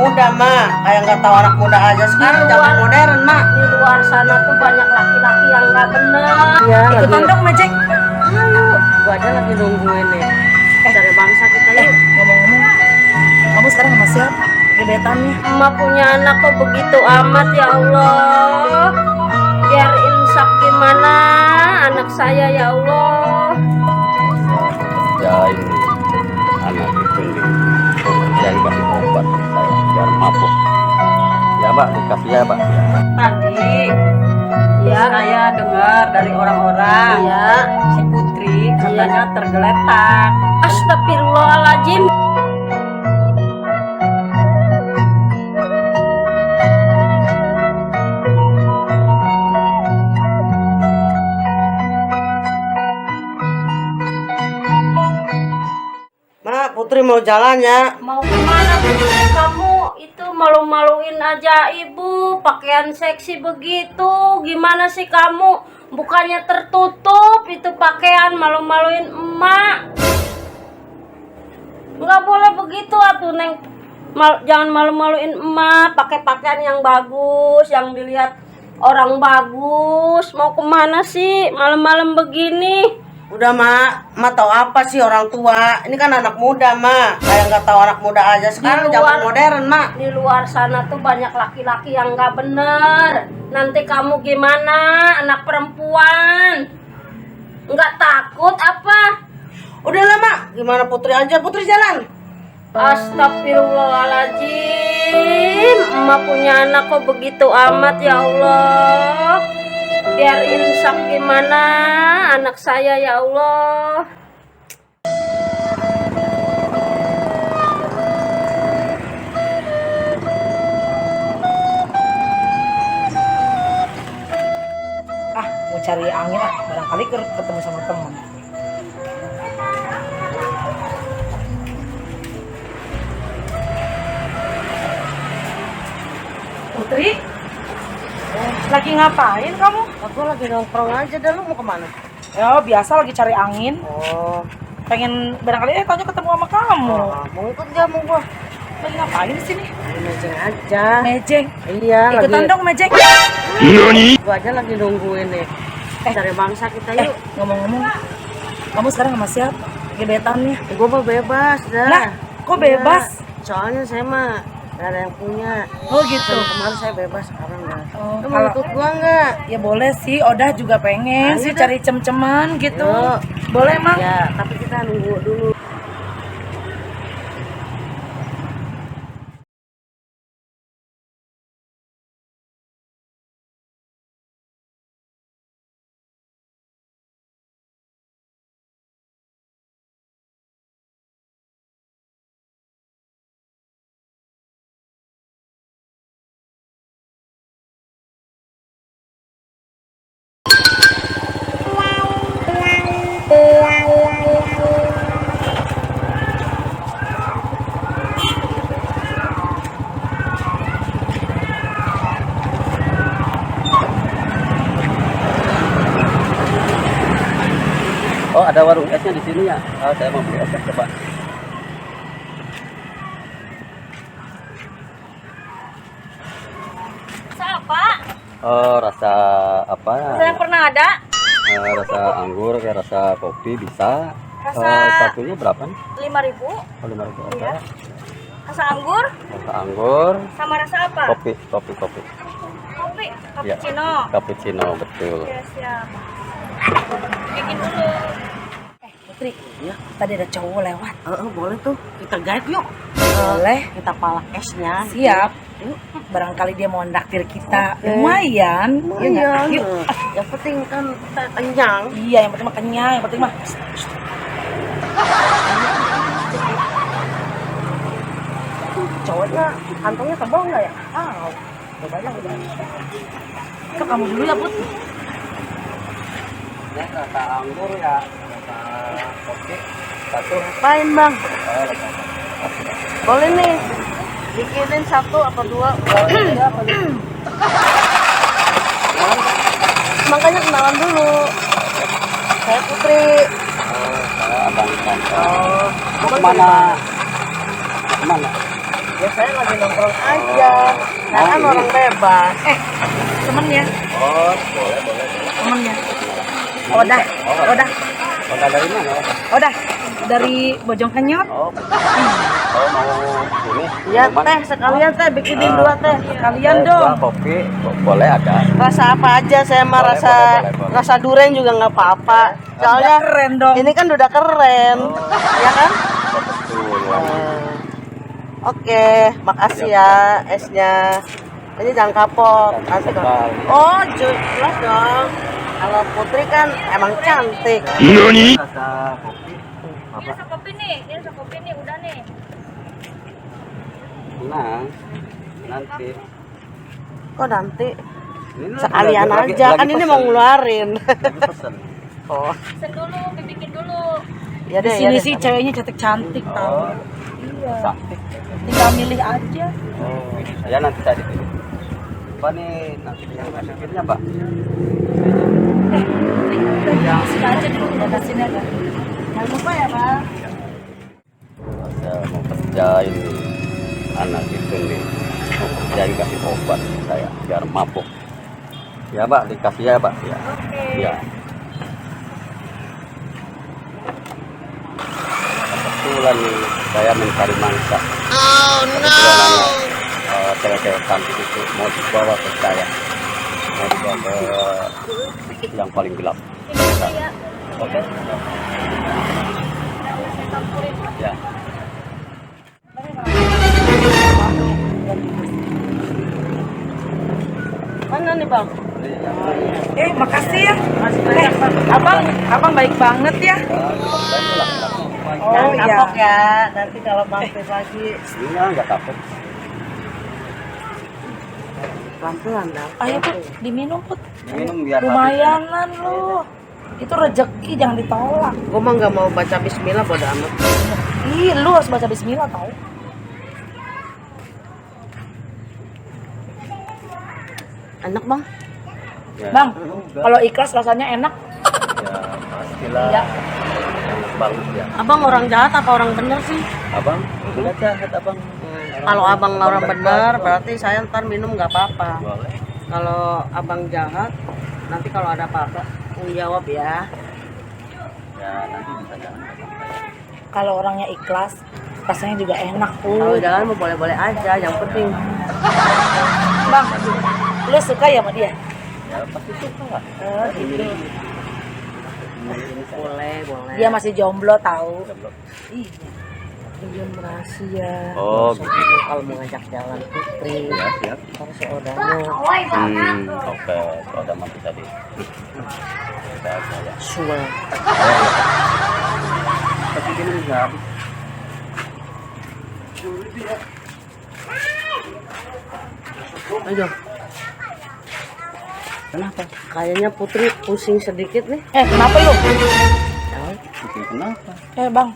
muda mah, kayak nggak tahu anak muda aja sekarang zaman modern mah. Di luar sana tuh banyak laki-laki yang nggak bener. Iya, Ikutan dong Mejeng. Ayo, gua aja lagi nungguin nih. Cari bangsa kita yuk. Ngomong-ngomong, kamu sekarang sama siapa? Gebetannya. Emak punya anak kok begitu amat ya Allah. Biar insaf gimana anak saya ya Allah. Kerjain anak itu nih, kerjain kasih obat saya biar mabuk. Ya Mbak, dikasih ya Mbak. Tadi Ya, saya dengar dari orang-orang ya. si Putri katanya tergeletak. Astagfirullahaladzim. Mak, Putri mau jalan ya. Mau kemana Putri? Kamu itu malu-maluin aja ibu, pakaian seksi begitu. Gimana sih kamu? Bukannya tertutup itu pakaian, malu-maluin emak. Nggak boleh begitu atuh Neng. Jangan malu-maluin emak, pakai pakaian yang bagus, yang dilihat orang bagus. Mau kemana sih malam-malam begini? Udah mak tahu apa sih orang tua? Ini kan anak muda mak, kayak nggak tahu anak muda aja sekarang zaman modern mak. Di luar sana tuh banyak laki-laki yang nggak bener. Nanti kamu gimana, anak perempuan? Nggak takut apa? Udahlah mak, gimana Putri aja, Putri jalan. Astagfirullahaladzim. Emak punya anak kok begitu amat ya Allah. Biar insaf gimana anak saya ya Allah. Mau cari angin barangkali ketemu sama teman. Putri, lagi ngapain kamu? Aku lagi nongkrong aja, dah lu mau kemana? Ya biasa lagi cari angin. Oh, Pengen barangkali tanya ketemu sama kamu. mau ikut gak mau gua? Lagi ngapain di sini? Di Mejeng aja. Mejeng. Iya, Ikutan lagi. dong Mejeng. Gua aja lagi nungguin nih. Cari bangsa kita yuk. Ngomong-ngomong, kamu sekarang sama siapa? Gebetannya. Gua mau bebas dah. Nah, kok bebas? Iya, soalnya saya mah gak ada yang punya. Oh gitu. Kemarin saya bebas, sekarang enggak. Oh, Lu mau ikut gua enggak? Ya boleh sih, Odah juga pengen Ayo sih dah. cari cem-ceman gitu. Yuk. Boleh Mang? Ya, tapi kita nunggu dulu. Oh, ada warung esnya di sini ya. Oh, saya mau beli es coba. Siapa? Oh, rasa apa? Saya pernah ada. Rasa anggur kayak rasa kopi bisa. Rasa- Satunya berapa nih? 5.000. Oh, 5.000. Iya. Rasa anggur Rasa anggur, sama rasa apa? kopi. Kopi, Ya. cappuccino. Cappuccino, betul. Ya, siap. Bikin dulu. Putri, ya, tadi ada cowok lewat. Boleh tuh. Kita guide yuk. Boleh. Kita palak esnya. Siap. Yuk. Barangkali dia mau naktir kita. Oke. Lumayan. Iya nggak? Iya. Yuk. Yang penting kan kita kenyang. Iya, yang penting mah kenyang, yang penting mah. Cowoknya kantongnya tebal nggak ya? Coba aja udah. Ke kamu dulu ya, Put. Ya, rasa anggur ya, rasa kopi. Satu. Ngapain bang? Boleh nih. Bikinin 1 apa 2? Boleh apa nih? Makanya kenalan dulu. Saya Putri. Saya abang kantor. Oh, Mau kemana? Kemana? Ya saya lagi nongkrong aja. Saya kan orang bebas. Temennya, Oh, boleh, boleh. temennya. Odah, Odah, Odah dari mana? Odah. Dari Bojong Kenyot. Oh, oh mau ini? Ya minuman? teh sekalian teh bikinin dua teh. Kalian Dua dong. kopi, boleh ada. Rasa apa aja saya mah Boleh, rasa boleh. rasa durian juga nggak apa-apa. Soalnya keren dong. ini kan udah keren, ya kan? Betul. Oke, makasih ya esnya. Ini jangan kapok. Nanti kalau oh jelas dong. Kalau Putri kan emang cantik. Rasa kopi. Ini rasa kopi nih, udah nih. Nah, nanti. Kok nanti? Ini Sekalian lagi aja kan ini pesen. mau ngeluarin. Lagi pesen. Oh, Pesen dulu, bikin dulu. ya Di deh. sini ya deh. sih ceweknya cantik-cantik Oh, tau. Iya. cantik. Tinggal milih aja. Oh, ya nanti tadi. Apa nih nanti yang masukinnya, Pak? Sini aja dulu, udah sini aja. Jangan lupa ya, Pak. Saya mau kerjain anak itu nih, mau kerjain kasih obat saya biar mabuk. Ya Pak, dikasih ya Pak. Ya. Ya. Kebetulan nih saya mencari mangsa. Oh no. Cewek-cewek cantik itu mau dibawa ke saya, mau dibawa ke yang paling gelap. Ya. Oke. Ya. Mana nih, Bang? Makasih ya. Masih banyak, Bang. Abang baik banget ya. Jangan iya. kapok ya. Nanti kalau mampir lagi Iya, nggak takut. pelan-pelan dah. Ayo Put, diminum Put. Minum biar Lumayanan lu. Itu rezeki jangan ditolak. Gue mah nggak mau baca Bismillah bodo amat. Ih, lu harus baca bismillah tau. Enak, Bang. Ya, Bang, enggak. kalau ikhlas rasanya enak. Ya pastilah Iya. enak banget ya. Abang orang jahat apa orang bener sih? Abang udah jahat abang. Kalau abang orang bener berarti saya ntar minum nggak apa-apa. Boleh. Kalau abang jahat nanti kalau ada apa-apa jawab ya. Ya nanti bisa jalan. Kalau orangnya ikhlas, rasanya juga enak Kalau Put. jalan mau boleh-boleh aja, yang penting Bang, lu suka ya sama dia? Ya pasti suka lah. Gitu. boleh. Dia masih jomblo tahu. Jomblo. Iya. Belum rahasia. Oh, Gitu. Kalau mau ngajak jalan Putri ya siap. harus seodanya Oke. Kalau ada mampu tadi. Bisa saya. suel. Tapi gini bisa habis. Ayo. Kenapa? Kayaknya Putri pusing sedikit nih. Kenapa lu? Bikin kenapa? Bang,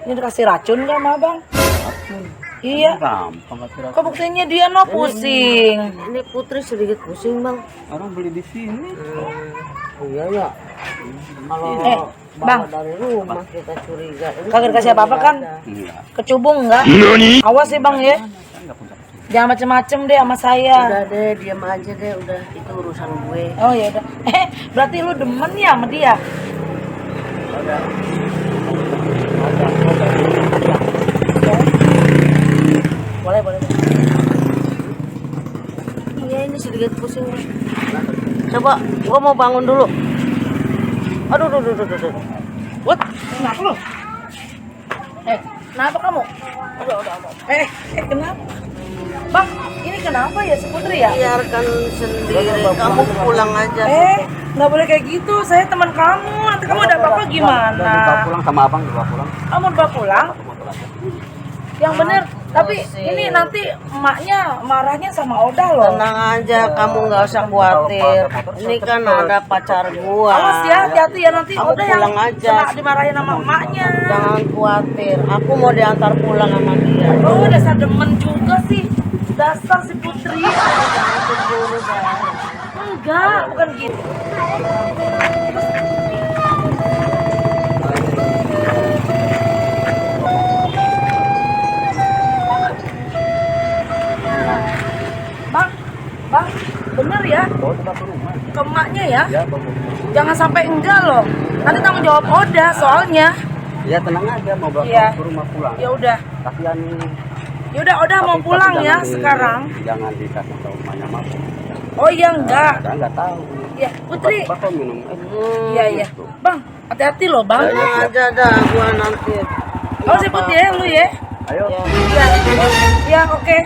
ini dikasih racun gak sama abang? Iya. Gampang kira. Kok buktinya dia no pusing? Ini Putri sedikit pusing, Bang. Orang beli di sini. Iya ya. Kalau Bang. bawa dari rumah kita curiga. Ini Kagak dikasih apa-apa kan? Enggak. Kecubung enggak? Awas sih bang ya. Saya enggak punya. Jangan macem-macem deh sama saya. Udah deh, diam aja deh. Udah itu urusan gue. Oh ya udah. Berarti lu demen ya sama dia? Boleh, boleh. Iya ini sedikit pusing. Coba, gua mau bangun dulu. Aduh, aduh. What? Kenapa lu? Kenapa kamu? Aduh. Kenapa? Bang, ini kenapa ya si Putri ya? Biarkan sendiri. Kamu pulang aja. Nggak boleh kayak gitu. Saya teman kamu. Nanti kamu ada apa-apa gimana? Dibawa pulang sama abang, dibawa pulang. Kamu dibawa pulang? Motor aja. Yang bener. Tapi pusing. ini nanti emaknya marahnya sama Oda loh. Tenang aja, kamu nggak usah khawatir. Ini kan ada pacar gua. Awas ya, hati-hati ya nanti Kamu Oda yang pulang aja. kena dimarahin sama emaknya. Jangan khawatir. Aku mau diantar pulang sama dia. Oh, dasar demen juga sih. Dasar si Putri. Jangan cemburu, Bang. Enggak, bukan gitu. ya. Ya, bawa. Jangan sampai enggak loh. Nanti tanggung jawab Oda soalnya. Ya tenang aja mau bawa Iya. ke rumah pulang. Ya udah. Kasihan. Ya udah Oda mau Tapi pulang ya jangan sekarang. Jangan dikasih tahu rumahnya mabuk. Oh iya enggak. Saya nggak tahu. Ya Putri. Bapak minum. Iya iya. Bang, hati-hati loh bang. Ya, ya. Aja dah gua nanti. Oh si Putri ya lu ya. Ayo. Iya. Iya oke.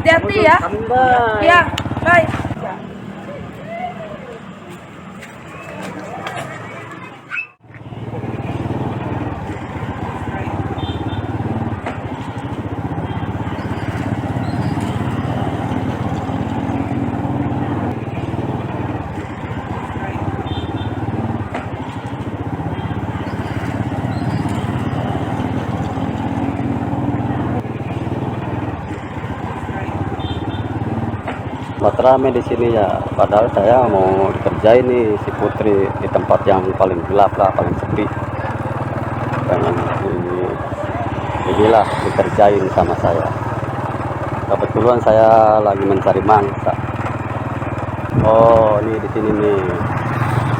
Hati-hati ya. Bye. Iya. Bye. Buat rame di sini ya. Padahal saya mau dikerjain nih si Putri di tempat yang paling gelap lah, paling sepi. Pengen inilah dikerjain sama saya. Kebetulan saya lagi mencari mangsa. Oh, ini di sini nih.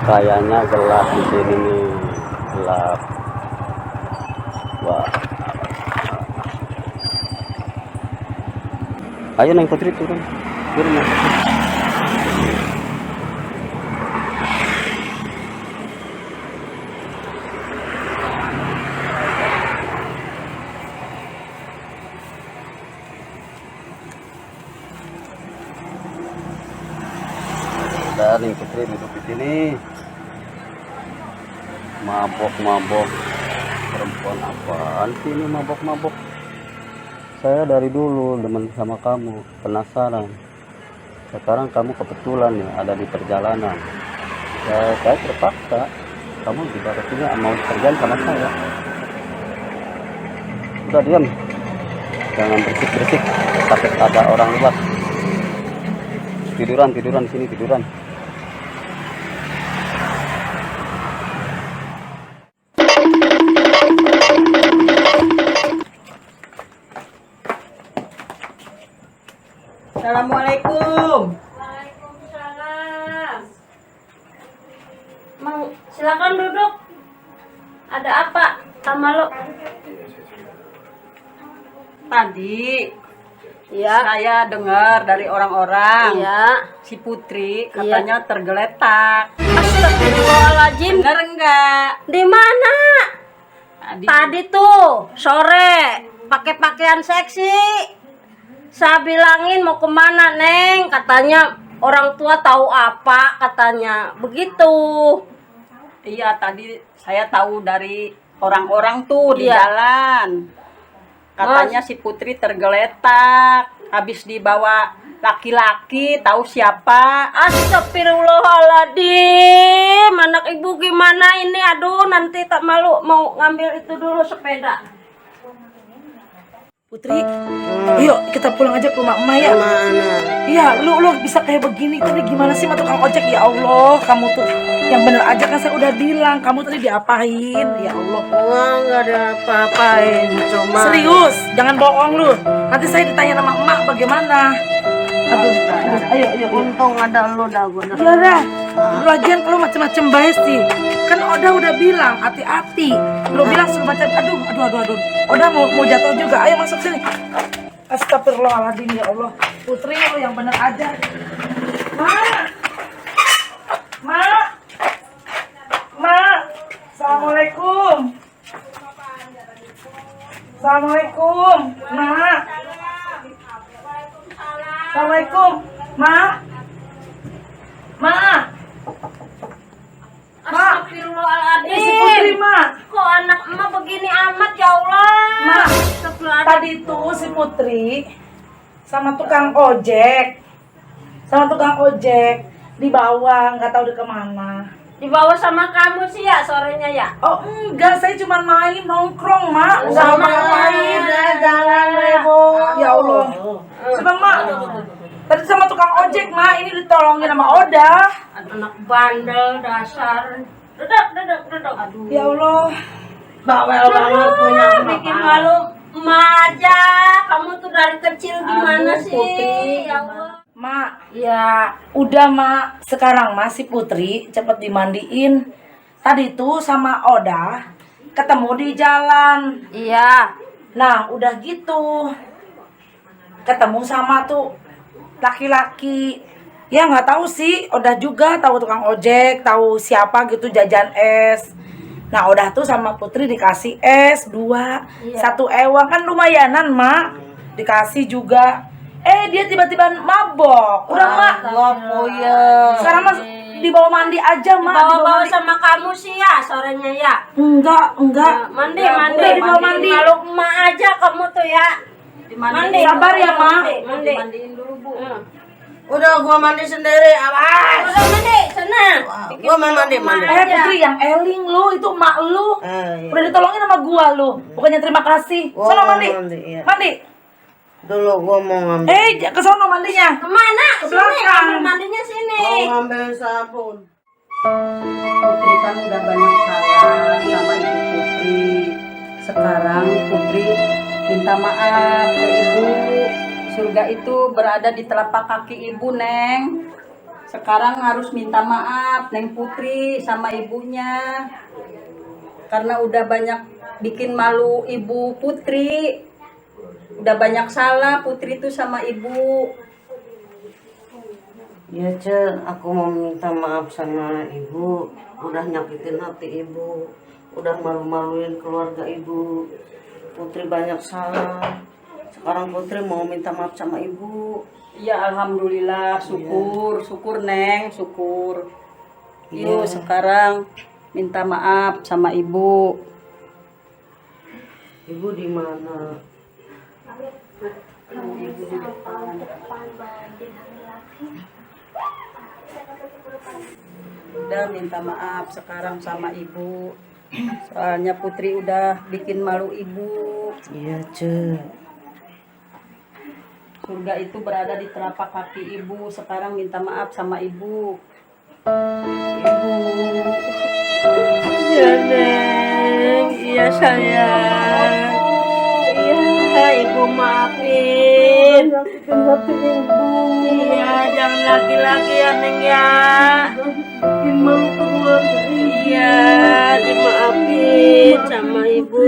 Kayaknya gelap di sini nih. Gelap. Wah. Ayo Neng Putri turun. Turun Neng Putri. Udah Neng Putri duduk di sini. Mabok perempuan apaan sih ini mabok. Saya dari dulu demen sama kamu, penasaran. Sekarang kamu kebetulan ya ada di perjalanan. Saya terpaksa. Kamu juga kesini mau kerjaan sama saya. Udah diam. Jangan berisik. Takut ada orang luar. Tiduran di sini tiduran. Assalamualaikum. Waalaikumsalam. Mang, silakan duduk. Ada apa sama lo? Tadi Iya. saya dengar dari orang-orang Iya. si Putri katanya tergeletak. Astagfirullahaladzim. Bener enggak? Di mana? Tadi tuh sore pakai pakaian seksi. Saya bilangin mau kemana Neng? Katanya orang tua tahu apa katanya. Begitu. Iya, tadi saya tahu dari orang-orang tuh di Iya. jalan. Katanya si Putri tergeletak. Habis dibawa laki-laki, tahu siapa? Astagfirullahaladzim. Anak ibu gimana ini? Aduh, nanti tak malu mau ngambil itu dulu sepeda. Putri, yuk kita pulang aja ke rumah emak ya. Mana? Iya, lu bisa kayak begini tadi gimana sih sama tukang ojek? Ya Allah, kamu tuh yang bener aja kan saya udah bilang. Kamu tadi diapain? Ya Allah. Gua nggak ada apa-apain, cuma Serius, jangan bohong lu. Nanti saya ditanya sama emak bagaimana. Aduh, ayo. untung ada lu dah gua. Iya dah. Lagian kalau macam-macam baik sih. Kan Oda udah bilang hati-hati. Lu bilang suruh baca. Aduh. Oda mau jatuh juga. Ayo masuk sini. Astagfirullahaladzim ya Allah. Putri lu yang bener aja. Ma. Assalamualaikum. Ma. Assalamualaikum. Ma. Astagfirullahaladzim. Si Putri, Ma. Kok anak emak begini amat ya Allah? Ma, Astagfirullahaladzim. tadi tuh si Putri sama tukang ojek dibawa, nggak tahu dia kemana. Dibawa sama kamu sih ya sorenya ya? Oh enggak, saya cuma main nongkrong Mak, nggak Sama ngapain. Jalan Ibu. Ya Allah, coba Mak. Tadi sama tukang ojek Mak, ini ditolongin sama Oda. Anak bandel dasar. Duduk. Aduh. Ya Allah, Bawel banget punya Aduh, bikin malu emak aja. Kamu tuh dari kecil gimana Aduh, sih? Putri. Ya Allah. Mak, Ya, udah Mak. Sekarang masih Putri cepet dimandiin. Tadi tuh sama Oda ketemu di jalan. iya. Nah, udah gitu. Ketemu sama tuh laki-laki. Ya nggak tahu sih, Oda juga tahu tukang ojek, tahu siapa gitu jajan es. Nah, Oda tuh sama Putri dikasih es 2, Iya. 1 ewang kan lumayanan, Mak. Dikasih juga. Dia tiba-tiba mabok. Udah, Mak. Ngopo ya. Sekarang Mas dibawa mandi aja, Mak. Dibawa Bawa-bawa mandi. sama kamu sih ya sorenya ya. Enggak. Mandi, Udah, mandi. udah dibawa mandi. Malu emak aja kamu tuh ya. Mandi. Sabar ya, Mak. Mandi. Dimandiin dulu, Bu. Udah gua mandi sendiri, awas. Udah mandi, sana. Gua mau mandi. Putri yang eling lu, itu mak lu. Iya. Udah ditolongin sama gua lu. Bukannya terima kasih. Gua Sono mau mandi. mandi, iya. Mandi. Dulu gua mau ngambil. Ke sono mandinya. Kemana? Ke Sini, belakang. kamar mandinya sini. Mau ngambil sabun. Putri kan udah banyak salah sama ibu Putri. Sekarang Putri minta maaf ke ibu. Surga itu berada di telapak kaki ibu, Neng. Sekarang harus minta maaf Neng Putri sama ibunya. Karena udah banyak bikin malu ibu Putri. Udah banyak salah Putri itu sama ibu. Ya, aku mau minta maaf sama ibu. Udah nyakitin hati ibu. Udah malu-maluin keluarga ibu. Putri banyak salah. Sekarang Putri mau minta maaf sama ibu. Ya alhamdulillah, syukur Neng, syukur. Yuk Iya. sekarang minta maaf sama ibu. Ibu di mana? Udah minta maaf sekarang sama ibu. Soalnya Putri udah bikin malu ibu. Iya, Ce. Surga itu berada di telapak kaki ibu. Sekarang minta maaf sama ibu. Iya, Neng. Iya, sayang. Iya, ibu maafin. Iya, jangan lagi-lagi ya, Neng ya. Iya, dimaafin sama ibu.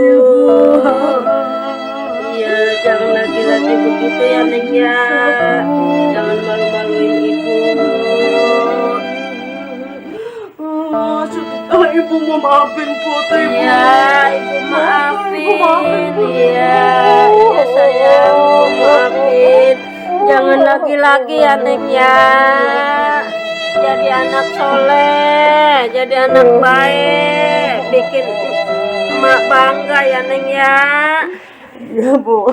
Iya, jangan lagi-lagi begitu ya, Neng ya. Jangan malu-maluin ibu. Ibu mau maafin Putri. Iya, ibu maafin. Iya, iya sayang, ibu maafin. Jangan lagi-lagi ya, Neng ya. Jadi anak soleh, jadi anak baik, bikin emak bangga ya, Neng ya. Iya, Bu.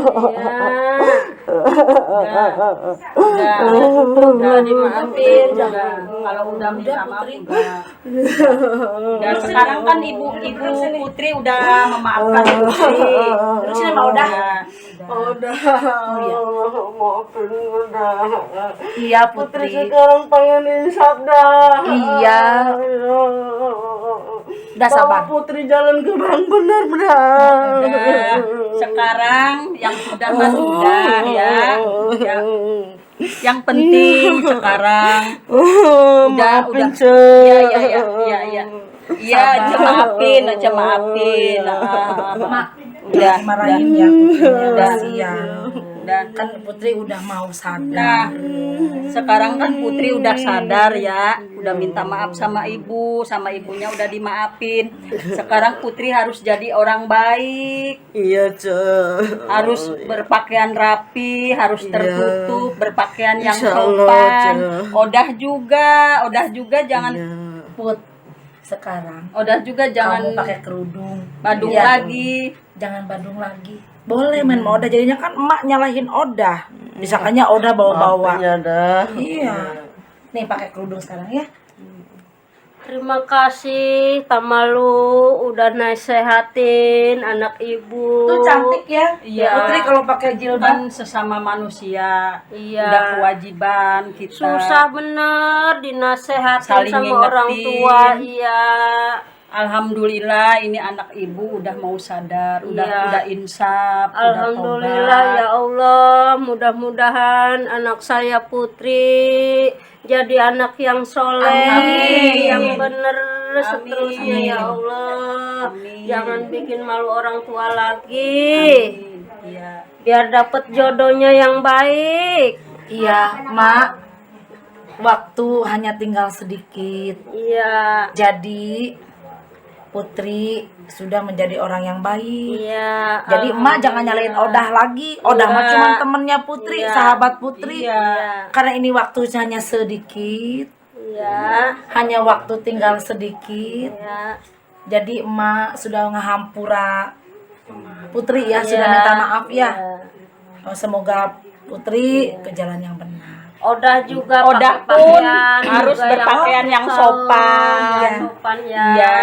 Udah dimaafin. Kalau udah minta maaf udah. Sekarang kan ibu Putri udah memaafkan Putri. Terus ini mau udah. Udah. Maafin udah. Iya, Putri Putri. sekarang pengen insaf dah. Iya. Udah sabar. Bawa Putri jalan ke bank benar-benar. Udah. Sekarang yang sudah mah sudah ya. Yang penting sekarang Maafin, Ce. Iya. Iya, aja maafin. Udah, Marahin ya Putrinya, Udah. kasihan. udah. Kan Putri udah mau sadar. Nah, sekarang kan Putri udah sadar ya, udah minta maaf sama ibunya udah dimaafin. Sekarang Putri harus jadi orang baik, Iya, Ce. harus berpakaian rapi, harus tertutup, berpakaian yang Insya Allah, sopan. Ce. Odah juga jangan, Put, sekarang Odah juga jangan kamu pakai kerudung. badung Iya, lagi. Jangan badung lagi. Boleh main sama Oda, jadinya kan emak nyalahin Oda. Misalkannya Oda bawa-bawa. Maafin ya dah. Iya. Nih pakai kerudung sekarang ya. Terima kasih Tamalu udah nasehatin anak ibu. Tuh cantik ya. Iya. Putri kalau pakai jilbab. Kan sesama manusia, Iya. udah kewajiban kita. Susah bener dinasehatin Saling sama orang ngingetin. tua. Iya. Alhamdulillah ini anak ibu udah mau sadar, Iya. udah insaf, Alhamdulillah ya Allah, mudah-mudahan anak saya Putri jadi anak yang soleh, Amin. yang bener seterusnya Amin. ya Allah. Amin. Jangan bikin malu orang tua lagi, Iya. biar dapet jodohnya yang baik. Iya, Mak. Waktu hanya tinggal sedikit. Iya, Jadi Putri sudah menjadi orang yang baik. iya. Jadi emak jangan nyalain Odah lagi. Odah mah Iya. cuma temennya Putri, Iya. sahabat Putri. Iya, Karena ini waktunya hanya sedikit, iya, hanya waktu tinggal sedikit. iya. Jadi emak sudah ngehampura Putri ya, Iya. sudah minta maaf ya. Iya. Semoga Putri ke jalan yang benar. Odah juga Odah pakai pun pakaian harus juga berpakaian yang sopan. yang sopan ya. Iya.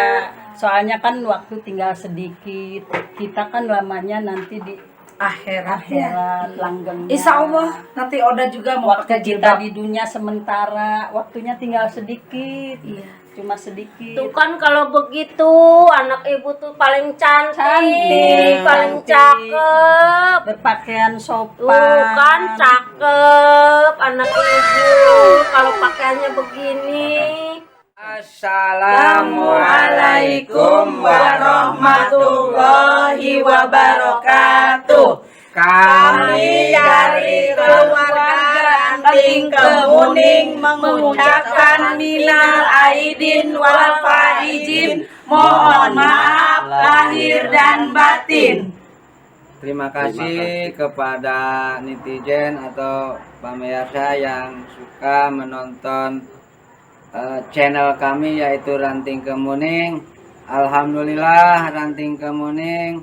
Soalnya kan waktu tinggal sedikit. Kita kan lamanya nanti di Akhirat ya. akhirat langgengnya. Insya Allah nanti Odah juga mau Waktu pakai kita jilbab. di dunia sementara, waktunya tinggal sedikit. Iya. Cuma sedikit. Tuh kan kalau begitu anak ibu tuh paling cantik, Cantik. paling cakep. Berpakaian sopan. Tuh kan cakep anak ibu kalau pakaiannya begini. Assalamualaikum warahmatullahi wabarakatuh. Kami dari keluarga Ranting Kemuning mengucapkan minal aidin wal faizin. Mohon maaf lahir dan batin. Terima kasih kepada netizen atau pemirsa yang suka menonton channel kami yaitu Ranting Kemuning. Alhamdulillah Ranting Kemuning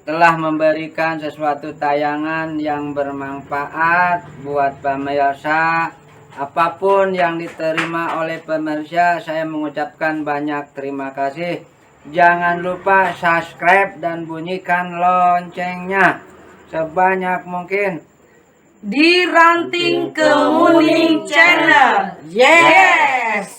telah memberikan sesuatu tayangan yang bermanfaat buat pemirsa. Apapun yang diterima oleh pemirsa, saya mengucapkan banyak terima kasih. Jangan lupa subscribe dan bunyikan loncengnya sebanyak mungkin. Di Ranting Kemuning Channel. Yes.